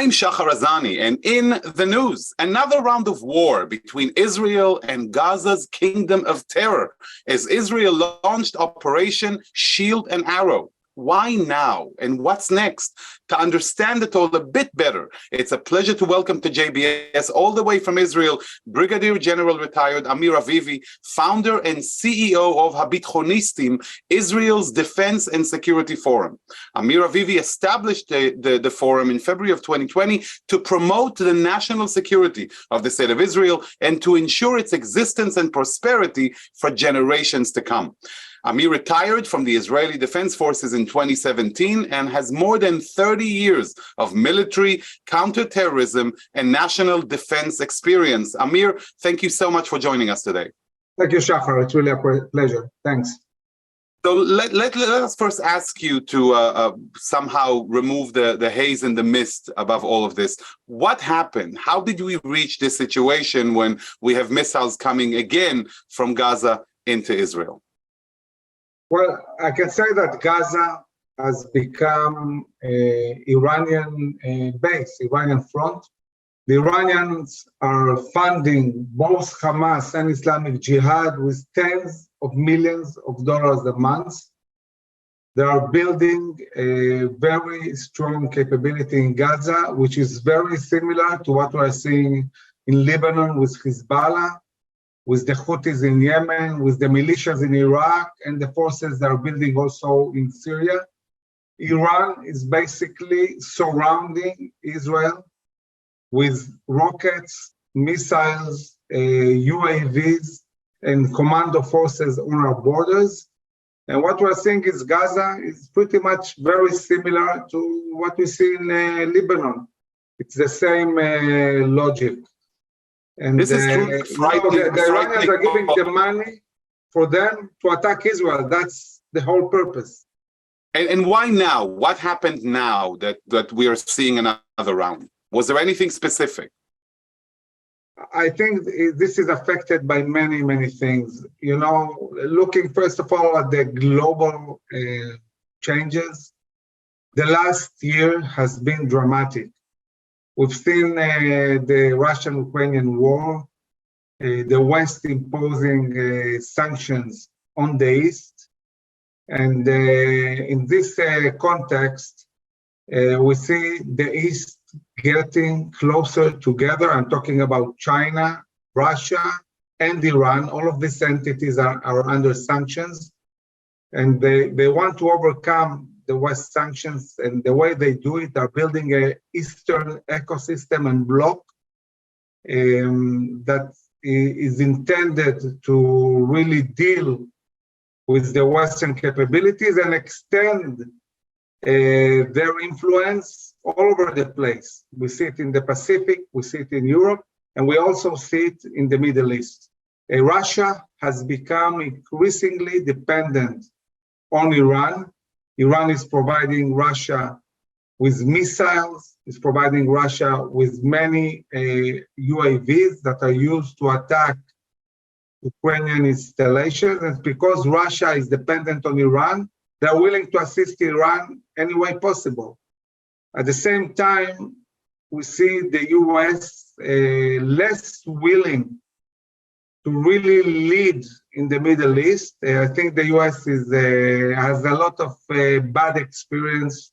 I'm Shahar Azani, and in the news, another round of war between Israel and Gaza's Kingdom of Terror as Israel launched Operation Shield and Arrow. Why now? And what's next? To understand it all a bit better, it's a pleasure to welcome to JBS, all the way from Israel, Brigadier General retired Amir Avivi, founder and CEO of Habitchonistim, Israel's Defense and Security Forum. Amir Avivi established the forum in February of 2020 to promote the national security of the state of Israel and to ensure its existence and prosperity for generations to come. Amir retired from the Israeli Defense Forces in 2017 and has more than 30 years of military, counterterrorism, and national defense experience. Amir, thank you so much for joining us today. Thank you, Shahar. It's really a pleasure. Thanks. So let us first ask you to somehow remove the haze and the mist above all of this. What happened? How did we reach this situation when we have missiles coming again from Gaza into Israel? Well, I can say that Gaza has become an Iranian base, Iranian front. The Iranians are funding both Hamas and Islamic Jihad with tens of millions of dollars a month. They are building a very strong capability in Gaza, which is very similar to what we're seeing in Lebanon with Hezbollah, with the Houthis in Yemen, with the militias in Iraq, and the forces that are building also in Syria. Iran is basically surrounding Israel with rockets, missiles, UAVs, and commando forces on our borders. And what we're seeing is Gaza is pretty much very similar to what we see in Lebanon. It's the same logic. And this is true. The Iranians are giving the money for them to attack Israel. That's the whole purpose. And why now? What happened now that we are seeing another round? Was there anything specific? I think this is affected by many, many things. You know, looking first of all at the global changes, the last year has been dramatic. We've seen the Russian-Ukrainian war, the West imposing sanctions on the East. And in this context, we see the East getting closer together. I'm talking about China, Russia, and Iran. All of these entities are under sanctions. And they want to overcome the West sanctions, and the way they do it, are building an Eastern ecosystem and bloc that is intended to really deal with the Western capabilities and extend their influence all over the place. We see it in the Pacific, we see it in Europe, and we also see it in the Middle East. Russia has become increasingly dependent on Iran. Iran is providing Russia with missiles, is providing Russia with many UAVs that are used to attack Ukrainian installations. And because Russia is dependent on Iran, they're willing to assist Iran any way possible. At the same time, we see the US less willing to really lead in the Middle East. I think the US has a lot of bad experience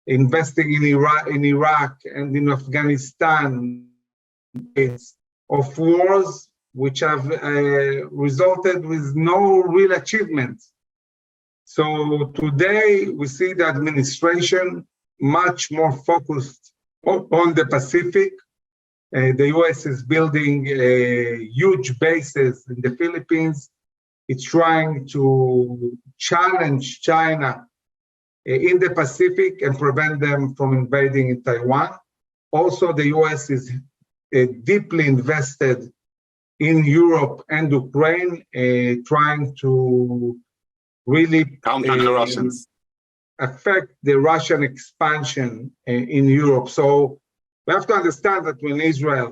investing in Iraq and in Afghanistan, of wars which have resulted with no real achievement. So today we see the administration much more focused on the Pacific. The US is building huge bases in the Philippines. It's trying to challenge China in the Pacific and prevent them from invading in Taiwan. Also, the US is deeply invested in Europe and Ukraine, trying to really counter the Russians, affect the Russian expansion in Europe. So we have to understand that when Israel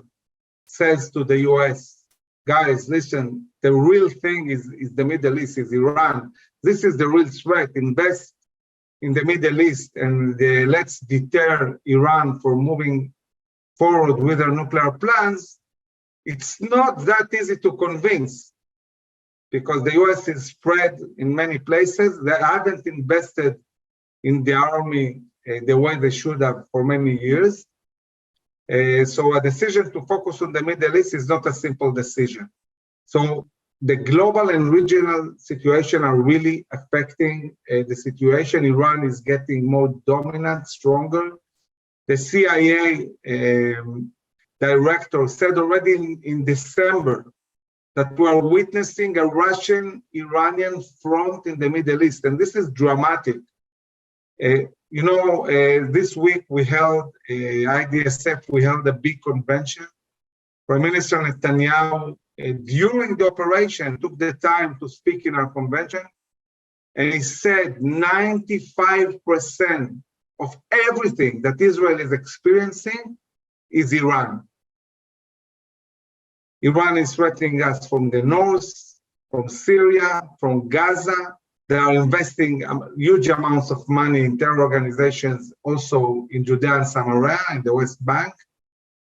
says to the US, guys, listen, the real thing is the Middle East, is Iran. This is the real threat. Invest in the Middle East and let's deter Iran from moving forward with their nuclear plans, it's not that easy to convince, because the US is spread in many places. They haven't invested in the army the way they should have for many years. So a decision to focus on the Middle East is not a simple decision. So the global and regional situation are really affecting the situation. Iran is getting more dominant, stronger. The CIA director said already in December that we are witnessing a Russian-Iranian front in the Middle East, and this is dramatic. This week we held, IDSF, we held a big convention. Prime Minister Netanyahu, during the operation, took the time to speak in our convention, and he said 95% of everything that Israel is experiencing is Iran. Iran is threatening us from the north, from Syria, from Gaza. They are investing huge amounts of money in terror organizations, also in Judea and Samaria, in the West Bank,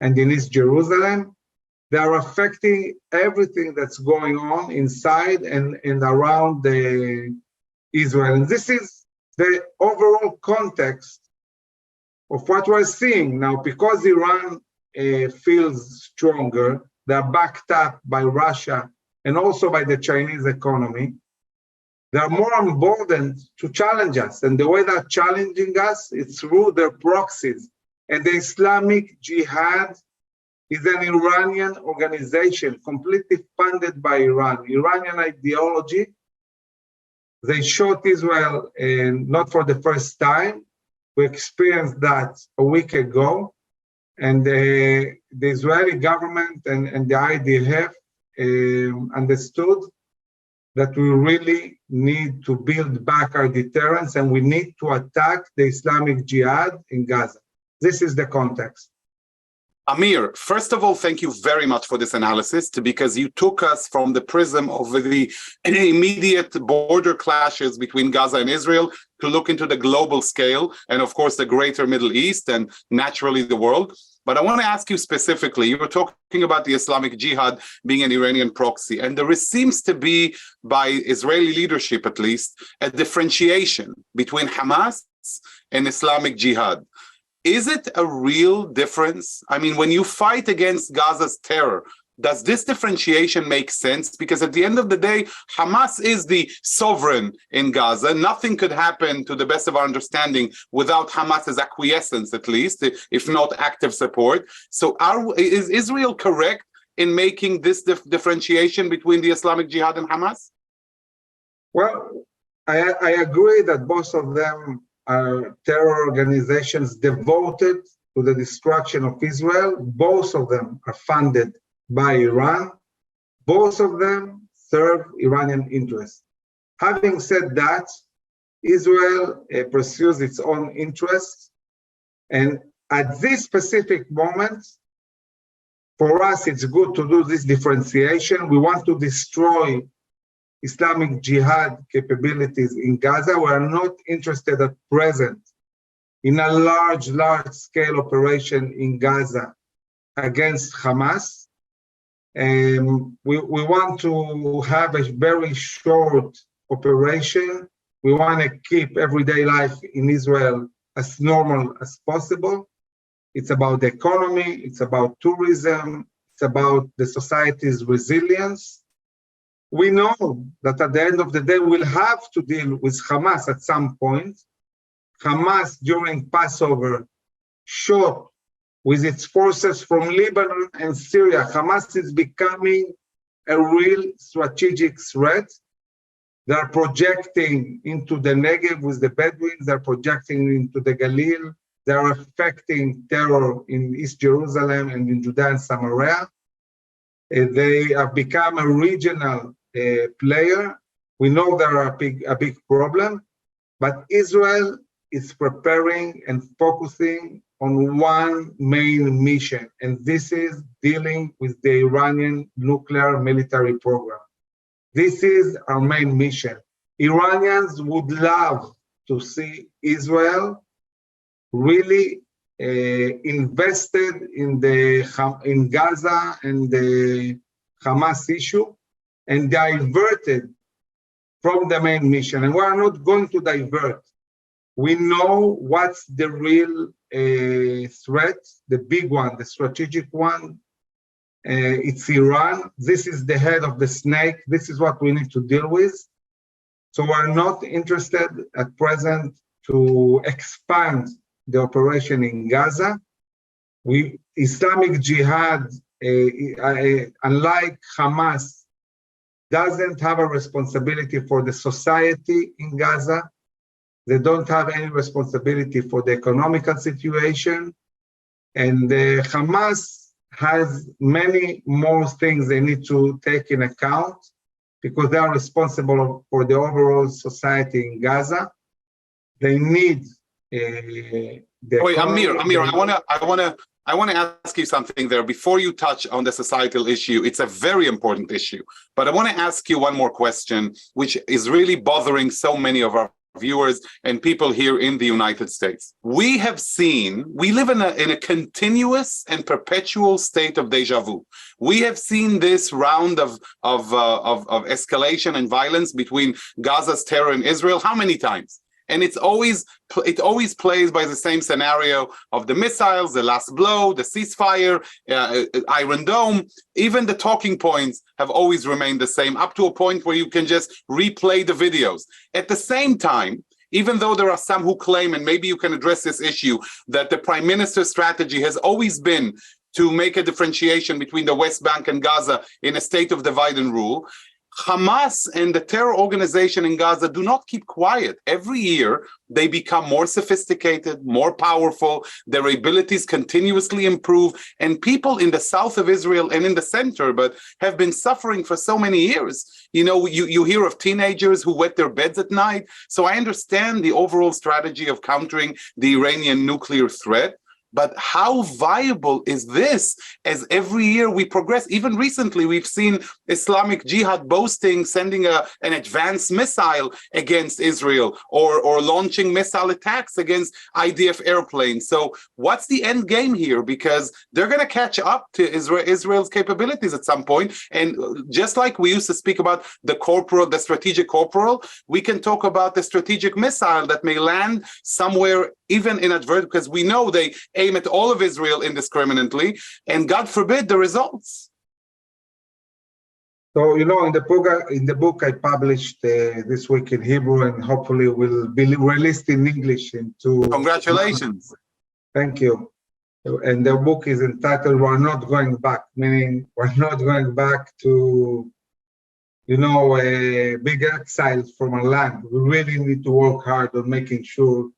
and in East Jerusalem. They are affecting everything that's going on inside and around Israel. And this is the overall context of what we're seeing now. Because Iran feels stronger, they're backed up by Russia and also by the Chinese economy. They're more emboldened to challenge us. And the way they're challenging us is through their proxies. And the Islamic Jihad is an Iranian organization completely funded by Iran. Iranian ideology. They shot Israel, not for the first time. We experienced that a week ago. And the Israeli government and the IDF understood that we really need to build back our deterrence, and we need to attack the Islamic Jihad in Gaza. This is the context. Amir, first of all, thank you very much for this analysis, because you took us from the prism of the immediate border clashes between Gaza and Israel to look into the global scale and, of course, the greater Middle East and naturally the world. But I want to ask you specifically, you were talking about the Islamic Jihad being an Iranian proxy, and there seems to be, by Israeli leadership at least, a differentiation between Hamas and Islamic Jihad. Is it a real difference? I mean, when you fight against Gaza's terror, does this differentiation make sense? Because at the end of the day, Hamas is the sovereign in Gaza. Nothing could happen, to the best of our understanding, without Hamas's acquiescence, at least, if not active support. So is Israel correct in making this differentiation between the Islamic Jihad and Hamas? Well, I agree that both of them are terror organizations devoted to the destruction of Israel. Both of them are funded by Iran. Both of them serve Iranian interests. Having said that, Israel pursues its own interests. And at this specific moment, for us, it's good to do this differentiation. We want to destroy Islamic Jihad capabilities in Gaza. We are not interested at present in a large-scale operation in Gaza against Hamas. We want to have a very short operation. We want to keep everyday life in Israel as normal as possible. It's about the economy, it's about tourism, it's about the society's resilience. We know that at the end of the day, we'll have to deal with Hamas at some point. Hamas, during Passover, shot with its forces from Lebanon and Syria. Hamas is becoming a real strategic threat. They're projecting into the Negev with the Bedouins. They're projecting into the Galil. They're affecting terror in East Jerusalem and in Judea and Samaria. They have become a regional player. We know they're a big problem, but Israel is preparing and focusing on one main mission, and this is dealing with the Iranian nuclear military program. This is our main mission. Iranians would love to see Israel really invested in Gaza and the Hamas issue and diverted from the main mission. And we are not going to divert. We know what's the real threat, the big one, the strategic one. It's Iran. This is the head of the snake. This is what we need to deal with. So we're not interested at present to expand the operation in Gaza. Islamic Jihad, unlike Hamas, doesn't have a responsibility for the society in Gaza. They don't have any responsibility for the economical situation. And Hamas has many more things they need to take in account because they are responsible for the overall society in Gaza. They need Wait, Amir, I want to ask you something there before you touch on the societal issue. It's a very important issue, but I want to ask you one more question, which is really bothering so many of our viewers and people here in the United States. We live in a continuous and perpetual state of deja vu. We have seen this round of escalation and violence between Gaza's terror and Israel. How many times? And it always plays by the same scenario of the missiles, the last blow, the ceasefire, Iron Dome. Even the talking points have always remained the same, up to a point where you can just replay the videos. At the same time, even though there are some who claim, and maybe you can address this issue, that the prime minister's strategy has always been to make a differentiation between the West Bank and Gaza in a state of divide and rule, Hamas and the terror organization in Gaza do not keep quiet. Every year, they become more sophisticated, more powerful. Their abilities continuously improve. And people in the south of Israel and in the center, but have been suffering for so many years. You know, you hear of teenagers who wet their beds at night. So I understand the overall strategy of countering the Iranian nuclear threat. But how viable is this as every year we progress? Even recently, we've seen Islamic Jihad boasting, sending an advanced missile against Israel or launching missile attacks against IDF airplanes. So what's the end game here? Because they're going to catch up to Israel's capabilities at some point. And just like we used to speak about the strategic corporal, we can talk about the strategic missile that may land somewhere even inadvertent, because we know they aim at all of Israel indiscriminately, and God forbid the results. So, you know, in the book I published this week in Hebrew, and hopefully will be released in English Congratulations. Thank you. And the book is entitled "We're Not Going Back," meaning we're not going back to, you know, a big exile from our land. We really need to work hard on making sure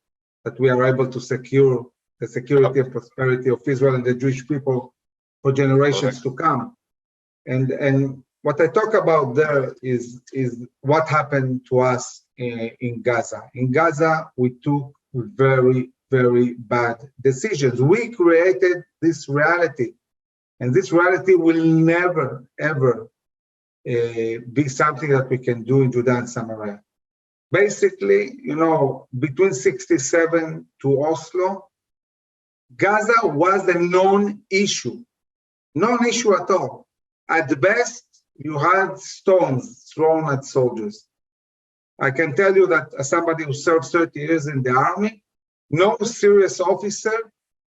that we are able to secure the security and prosperity of Israel and the Jewish people for generations to come. And what I talk about there is what happened to us in Gaza. In Gaza, we took very, very bad decisions. We created this reality, and this reality will never, ever be something that we can do in Judah and Samaria. Basically, you know, between 67 to Oslo, Gaza was a non-issue at all. At best, you had stones thrown at soldiers. I can tell you that as somebody who served 30 years in the army, no serious officer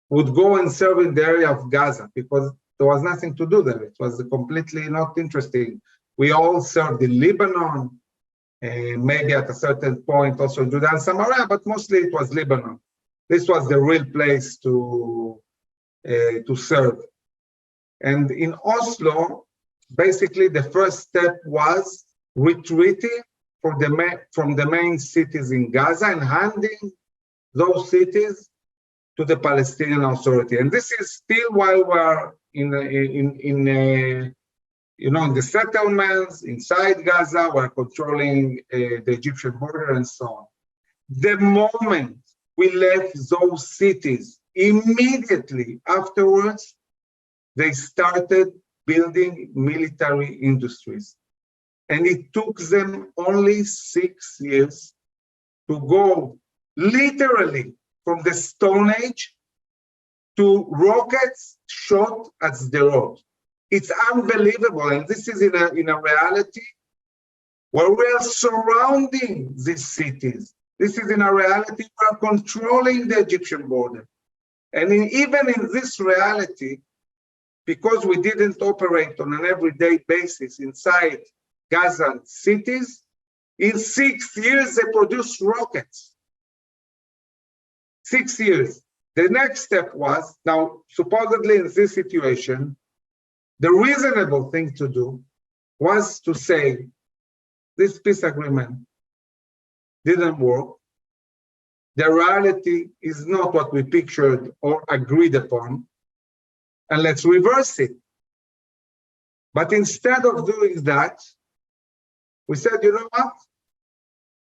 would go and serve in the area of Gaza because there was nothing to do there. It was completely not interesting. We all served in Lebanon, maybe at a certain point also in Judah and Samaria, but mostly it was Lebanon. This was the real place to serve. And in Oslo, basically the first step was retreating from the main cities in Gaza and handing those cities to the Palestinian Authority. And this is still while we're in the settlements inside Gaza, we're controlling the Egyptian border and so on. The moment we left those cities, immediately afterwards, they started building military industries. And it took them only 6 years to go literally from the Stone Age to rockets shot at Sderot. It's unbelievable, and this is in a reality where we are surrounding these cities. This is in a reality we are controlling the Egyptian border. And even in this reality, because we didn't operate on an everyday basis inside Gaza cities, in 6 years they produced rockets. 6 years. The next step was, now supposedly in this situation, the reasonable thing to do was to say, this peace agreement didn't work. The reality is not what we pictured or agreed upon, and let's reverse it. But instead of doing that, we said, you know what?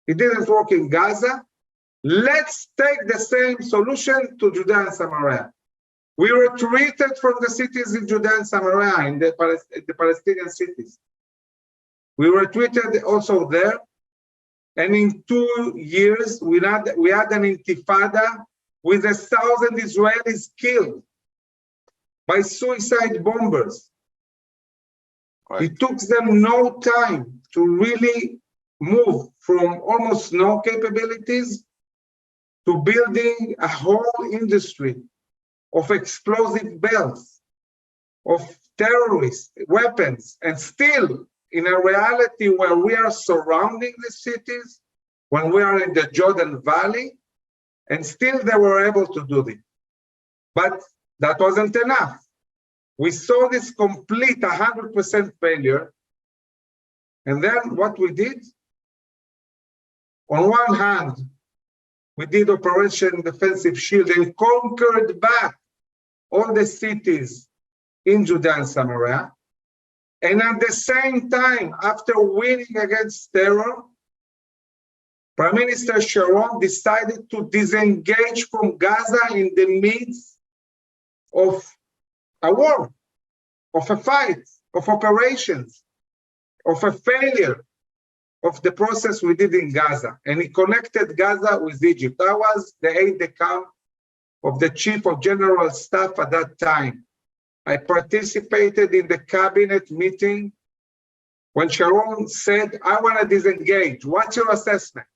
It didn't work in Gaza. Let's take the same solution to Judea and Samaria. We retreated from the cities in Judea and Samaria, in the Palestinian cities. We retreated also there. And in 2 years, we had an intifada with 1,000 Israelis killed by suicide bombers. Right. It took them no time to really move from almost no capabilities to building a whole industry of explosive belts, of terrorist weapons, and still in a reality where we are surrounding the cities, when we are in the Jordan Valley, and still they were able to do it. But that wasn't enough. We saw this complete 100% failure. And then what we did, on one hand, we did Operation Defensive Shield and conquered back all the cities in Judea and Samaria. And at the same time, after winning against terror, Prime Minister Sharon decided to disengage from Gaza in the midst of a war, of a fight, of operations, of a failure of the process we did in Gaza. And he connected Gaza with Egypt. I was the aide-de-camp of the Chief of General Staff at that time. I participated in the cabinet meeting when Sharon said, I want to disengage. What's your assessment?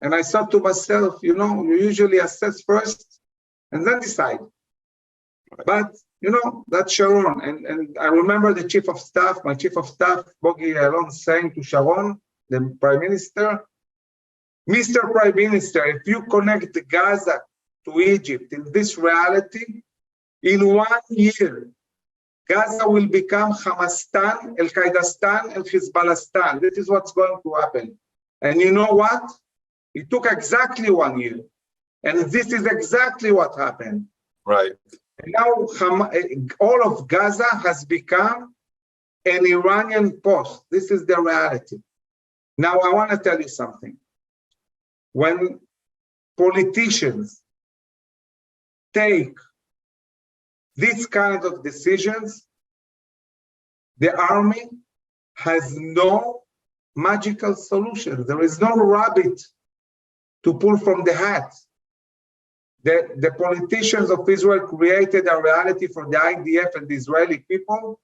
And I thought to myself, you know, you usually assess first and then decide. But, you know, that's Sharon. And I remember the chief of staff, my chief of staff, Bogi Yalon, saying to Sharon, the prime minister, Mr. Prime Minister, if you connect Gaza to Egypt in this reality, in 1 year, Gaza will become Hamastan, Al-Qaedastan, and Hezbollahstan. This is what's going to happen. And you know what? It took exactly 1 year. And this is exactly what happened. Right. And now all of Gaza has become an Iranian post. This is the reality. Now, I want to tell you something. When politicians take these kinds of decisions, the army has no magical solution. There is no rabbit to pull from the hat. The politicians of Israel created a reality for the IDF and the Israeli people,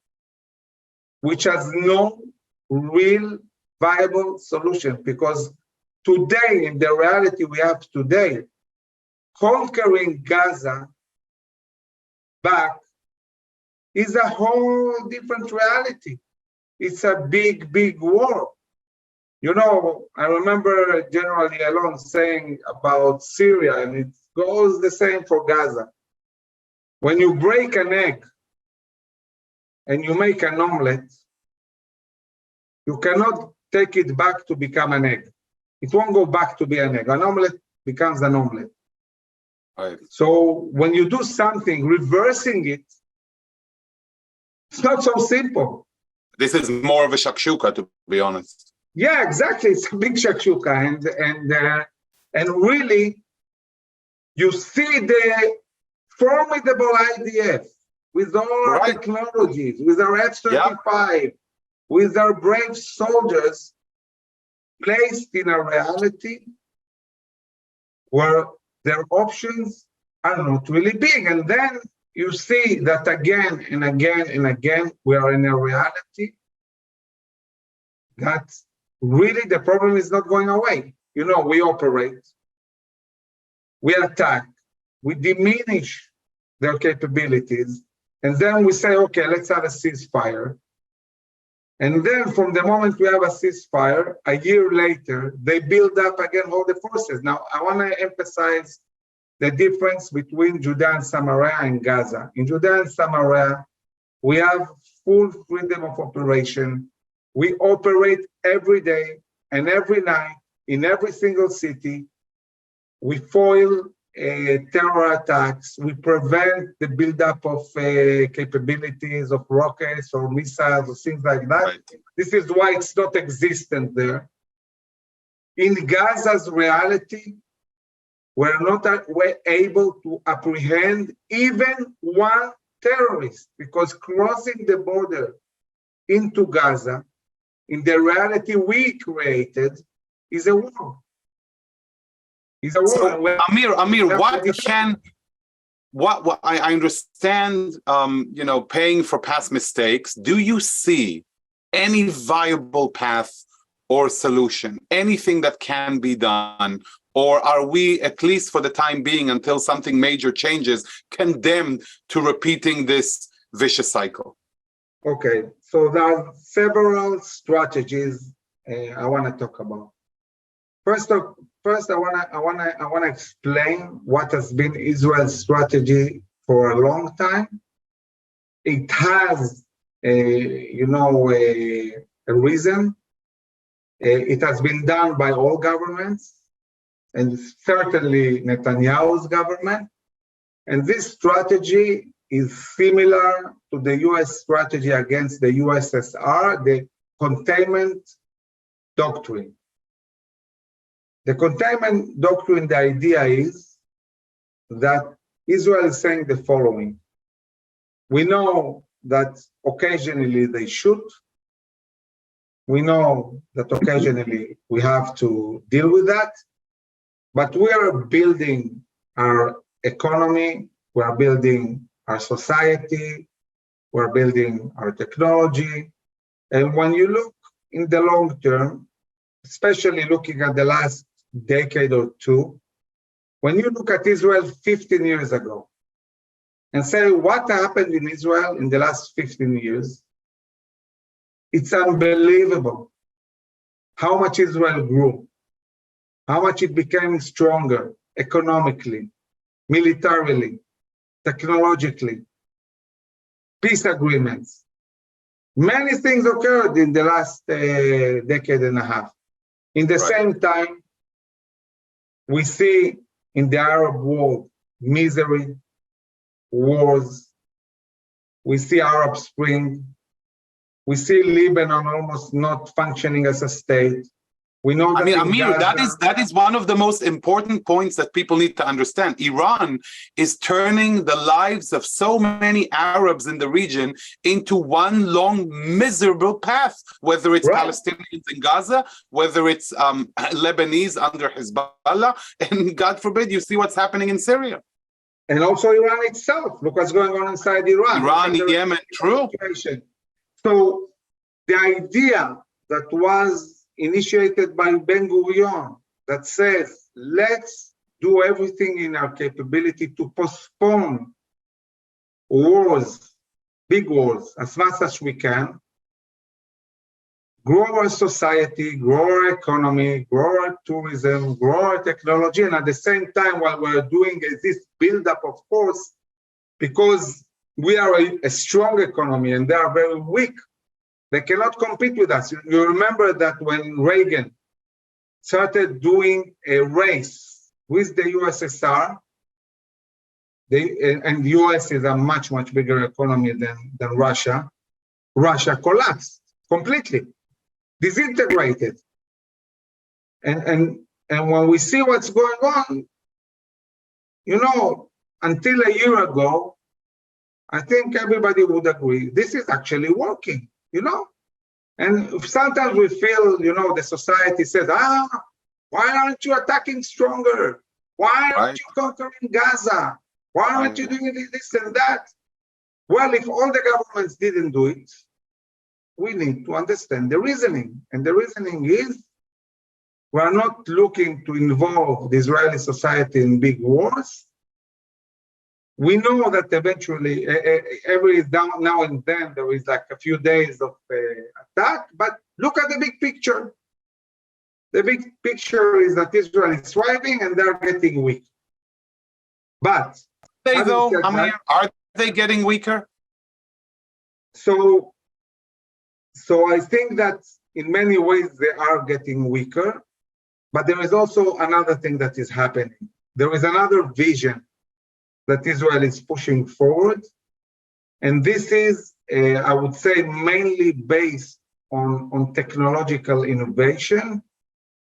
which has no real viable solution, because today, in the reality we have today, conquering Gaza back is a whole different reality. It's a big, big war. You know, I remember General Yalon saying about Syria, and it goes the same for Gaza. When you break an egg and you make an omelet, you cannot take it back to become an egg. It won't go back to be an egg. An omelet becomes an omelet. Right. So when you do something, reversing it, it's not so simple. This is more of a shakshuka, to be honest. Yeah, exactly. It's a big shakshuka, and really, you see the formidable IDF with all our technologies, with our F-35, with our brave soldiers, placed in a reality where their options are not really big. And then you see that again and again and again, we are in a reality that really the problem is not going away. You know, we operate, we attack, we diminish their capabilities, and then we say, okay, let's have a ceasefire. And then from the moment we have a ceasefire, a year later, they build up again all the forces. Now, I want to emphasize the difference between Judea and Samaria and Gaza. In Judea and Samaria, we have full freedom of operation. We operate every day and every night in every single city. We foil terror attacks. We prevent the buildup of capabilities of rockets or missiles or things like that. Right. This is why it's not existent there. In Gaza's reality, we're not able to apprehend even one terrorist, because crossing the border into Gaza, in the reality we created, is a war. Is a war. So, Amir, what I understand, you know, paying for past mistakes. Do you see any viable path or solution, anything that can be done? Or are we, at least for the time being, until something major changes, condemned to repeating this vicious cycle? Okay, so there are several strategies I want to talk about. First, I want to explain what has been Israel's strategy for a long time. It has, a reason. It has been done by all governments, and certainly Netanyahu's government. And this strategy is similar to the US strategy against the USSR, the containment doctrine. The containment doctrine, the idea is that Israel is saying the following. We know that occasionally they shoot. We know that occasionally we have to deal with that. But we are building our economy, we are building our society, we're building our technology. And when you look in the long term, especially looking at the last decade or two, when you look at Israel 15 years ago and say what happened in Israel in the last 15 years, it's unbelievable how much Israel grew, how much it became stronger economically, militarily, technologically, peace agreements. Many things occurred in the last decade and a half. In the same time, we see in the Arab world misery, wars. We see Arab Spring. We see Lebanon almost not functioning as a state. We know that Amir, that is one of the most important points that people need to understand. Iran is turning the lives of so many Arabs in the region into one long miserable path, whether it's Palestinians in Gaza, whether it's Lebanese under Hezbollah, and God forbid you see what's happening in Syria. And also Iran itself. Look what's going on inside Iran. Yemen, true. So the idea that was initiated by Ben-Gurion that says, let's do everything in our capability to postpone wars, big wars, as much as we can, grow our society, grow our economy, grow our tourism, grow our technology, and at the same time, while we're doing this build-up of force, because we are a strong economy and they are very weak, they cannot compete with us. You remember that when Reagan started doing a race with the USSR, and the US is a much, much bigger economy than Russia, Russia collapsed completely, disintegrated. And when we see what's going on, you know, until a year ago, I think everybody would agree, this is actually working. You know, and sometimes we feel, you know, the society says, why aren't you attacking stronger? Why aren't Right. you conquering Gaza? Why aren't you doing this and that? Well, if all the governments didn't do it, we need to understand the reasoning. And the reasoning is we are not looking to involve the Israeli society in big wars. We know that eventually, every now and then, there is like a few days of attack, but look at the big picture. The big picture is that Israel is thriving and they're getting weak. But Amir, are they getting weaker? So I think that in many ways they are getting weaker, but there is also another thing that is happening. There is another vision that Israel is pushing forward, and this is, I would say, mainly based on technological innovation.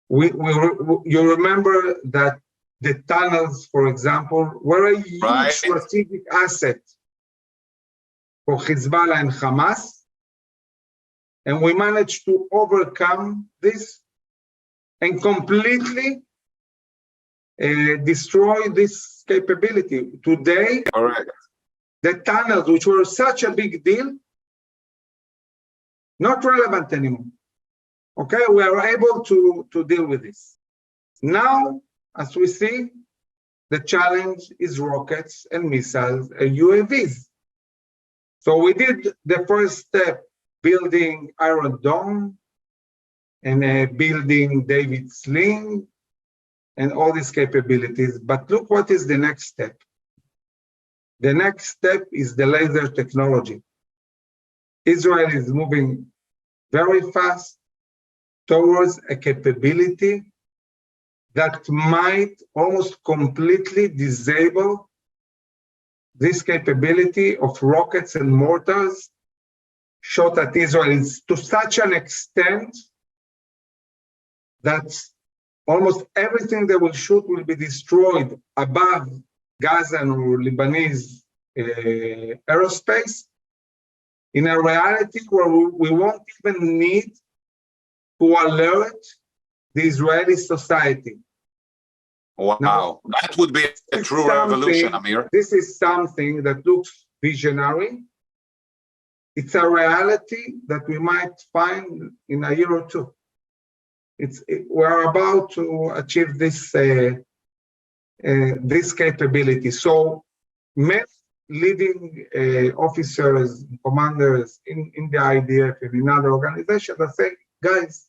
You remember that the tunnels, for example, were a huge strategic asset for Hezbollah and Hamas, and we managed to overcome this and completely destroy this capability. Today, the tunnels, which were such a big deal, not relevant anymore. Okay, we are able to deal with this. Now, as we see, the challenge is rockets and missiles and UAVs. So we did the first step, building Iron Dome and building David Sling and all these capabilities. But look what is the next step. The next step is the laser technology. Israel is moving very fast towards a capability that might almost completely disable this capability of rockets and mortars shot at Israel to such an extent that almost everything they will shoot will be destroyed above Gaza or Lebanese aerospace, in a reality where we won't even need to alert the Israeli society. Wow, now, that would be a true revolution, Amir. This is something that looks visionary. It's a reality that we might find in a year or two. We're about to achieve this this capability. So many leading officers, commanders in the IDF and in other organizations are saying, guys,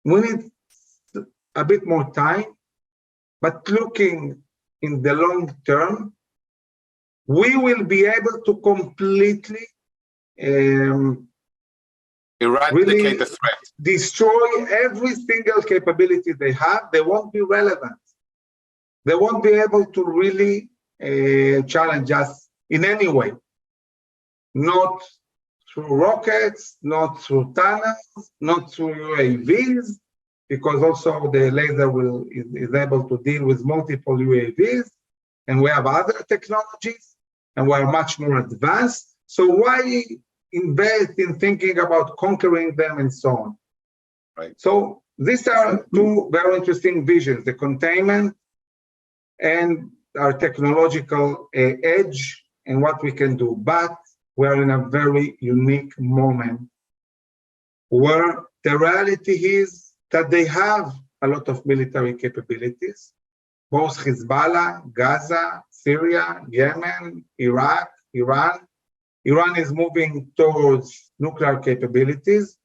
we need a bit more time, but looking in the long term, we will be able to completely eradicate the threat, destroy every single capability they have. They won't be relevant. They won't be able to really challenge us in any way. Not through rockets, not through tunnels, not through UAVs, because also the laser is able to deal with multiple UAVs, and we have other technologies, and we are much more advanced. So why invest in thinking about conquering them and so on? Right. So these are two very interesting visions: the containment and our technological edge and what we can do. But we're in a very unique moment where the reality is that they have a lot of military capabilities, both Hezbollah, Gaza, Syria, Yemen, Iraq, Iran. Iran is moving towards nuclear capabilities.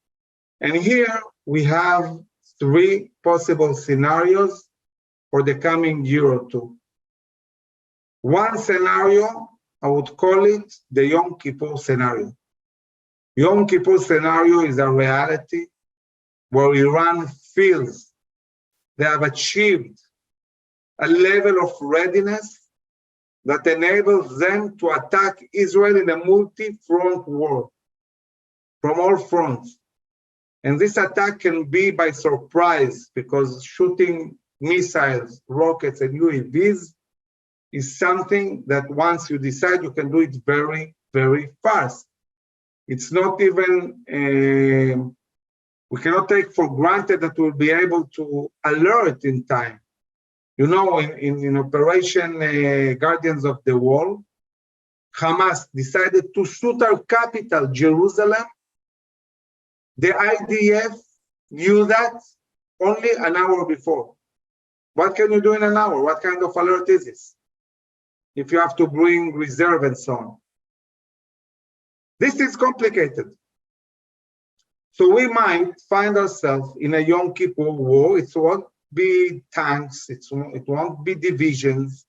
And here we have three possible scenarios for the coming year or two. One scenario, I would call it the Yom Kippur scenario. Yom Kippur scenario is a reality where Iran feels they have achieved a level of readiness that enables them to attack Israel in a multi-front war from all fronts. And this attack can be by surprise, because shooting missiles, rockets, and UAVs is something that once you decide, you can do it very, very fast. It's not even, we cannot take for granted that we'll be able to alert in time. You know, in Operation Guardians of the Wall, Hamas decided to shoot our capital, Jerusalem. The IDF knew that only an hour before. What can you do in an hour? What kind of alert is this? If you have to bring reserve and so on. This is complicated. So we might find ourselves in a Yom Kippur war. It won't be tanks, it won't be divisions,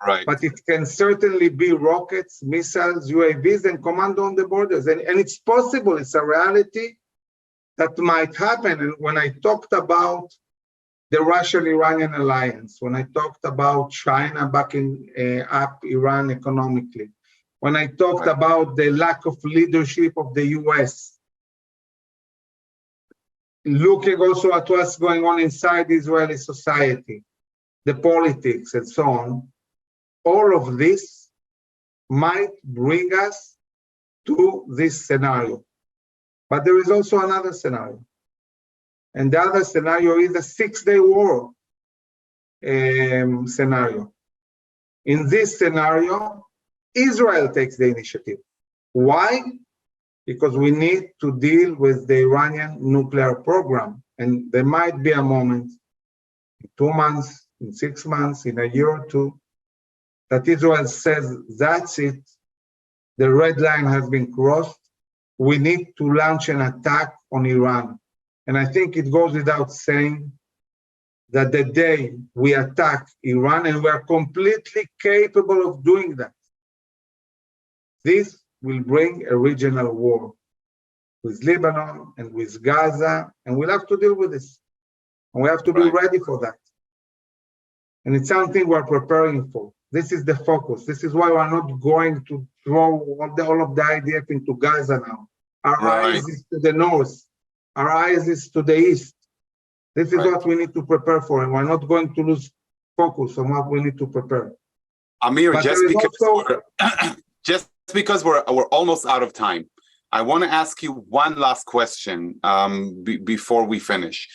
right? But it can certainly be rockets, missiles, UAVs, and commando on the borders. And it's possible, it's a reality that might happen. And when I talked about the Russian-Iranian alliance, when I talked about China backing up Iran economically, when I talked about the lack of leadership of the US, looking also at what's going on inside Israeli society, the politics and so on, all of this might bring us to this scenario. But there is also another scenario. And the other scenario is a six-day war scenario. In this scenario, Israel takes the initiative. Why? Because we need to deal with the Iranian nuclear program. And there might be a moment, in 2 months, in 6 months, in a year or two, that Israel says, that's it, the red line has been crossed, we need to launch an attack on Iran. And I think it goes without saying that the day we attack Iran, and we are completely capable of doing that, this will bring a regional war with Lebanon and with Gaza, and we'll have to deal with this. And we have to be ready for that. And it's something we're preparing for. This is the focus. This is why we're not going to throw all of the IDF into Gaza now. Our eyes is to the north. Our eyes is to the east. This is what we need to prepare for, and we're not going to lose focus on what we need to prepare. Amir, just because we're almost out of time, I want to ask you one last question before we finish.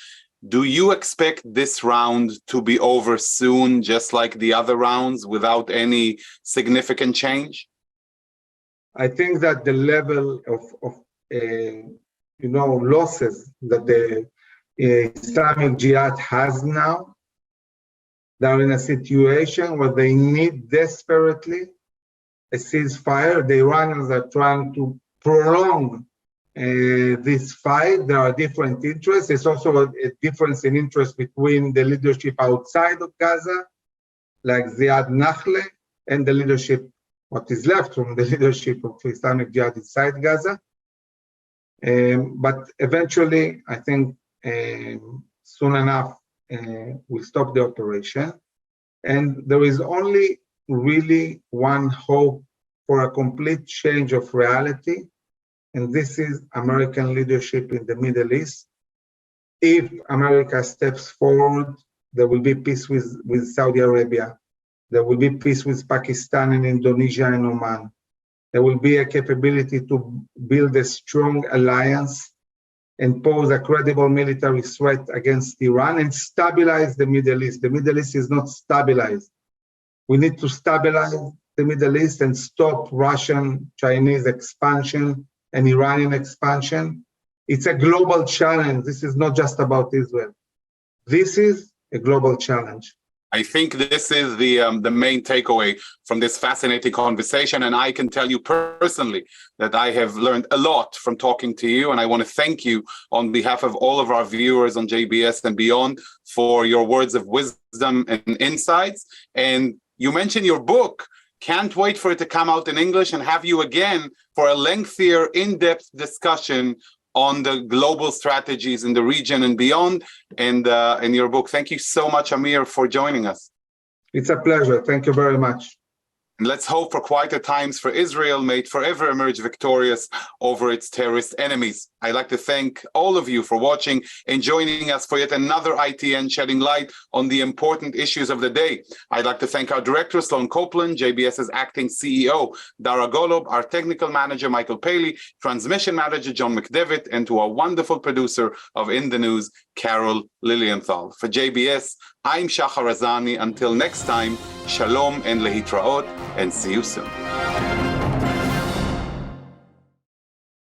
Do you expect this round to be over soon, just like the other rounds, without any significant change? I think that the level of losses that the Islamic Jihad has now, they're in a situation where they need desperately a ceasefire. The Iranians are trying to prolong this fight. There are different interests. There's also a difference in interest between the leadership outside of Gaza, like Ziad Nakhle, and the leadership, what is left from the leadership of Islamic Jihad inside Gaza. But eventually, I think soon enough, we'll stop the operation. And there is only really one hope for a complete change of reality, and this is American leadership in the Middle East. If America steps forward, there will be peace with Saudi Arabia. There will be peace with Pakistan and Indonesia and Oman. There will be a capability to build a strong alliance and pose a credible military threat against Iran and stabilize the Middle East. The Middle East is not stabilized. We need to stabilize the Middle East and stop Russian, Chinese expansion and Iranian expansion. It's a global challenge. This is not just about Israel. This is a global challenge. I think this is the main takeaway from this fascinating conversation. And I can tell you personally that I have learned a lot from talking to you. And I want to thank you on behalf of all of our viewers on JBS and beyond for your words of wisdom and insights. And you mentioned your book. Can't wait for it to come out in English and have you again for a lengthier, in-depth discussion on the global strategies in the region and beyond, and in your book. Thank you so much, Amir, for joining us. It's a pleasure. Thank you very much. And let's hope for quieter times for Israel, may it forever emerge victorious over its terrorist enemies. I'd like to thank all of you for watching and joining us for yet another ITN shedding light on the important issues of the day. I'd like to thank our director, Sloan Copeland, JBS's acting CEO, Dara Golob, our technical manager, Michael Paley, transmission manager, John McDevitt, and to our wonderful producer of In the News, Carol Lilienthal. For JBS, I'm Shahar Azani. Until next time, shalom and lehitraot, and see you soon.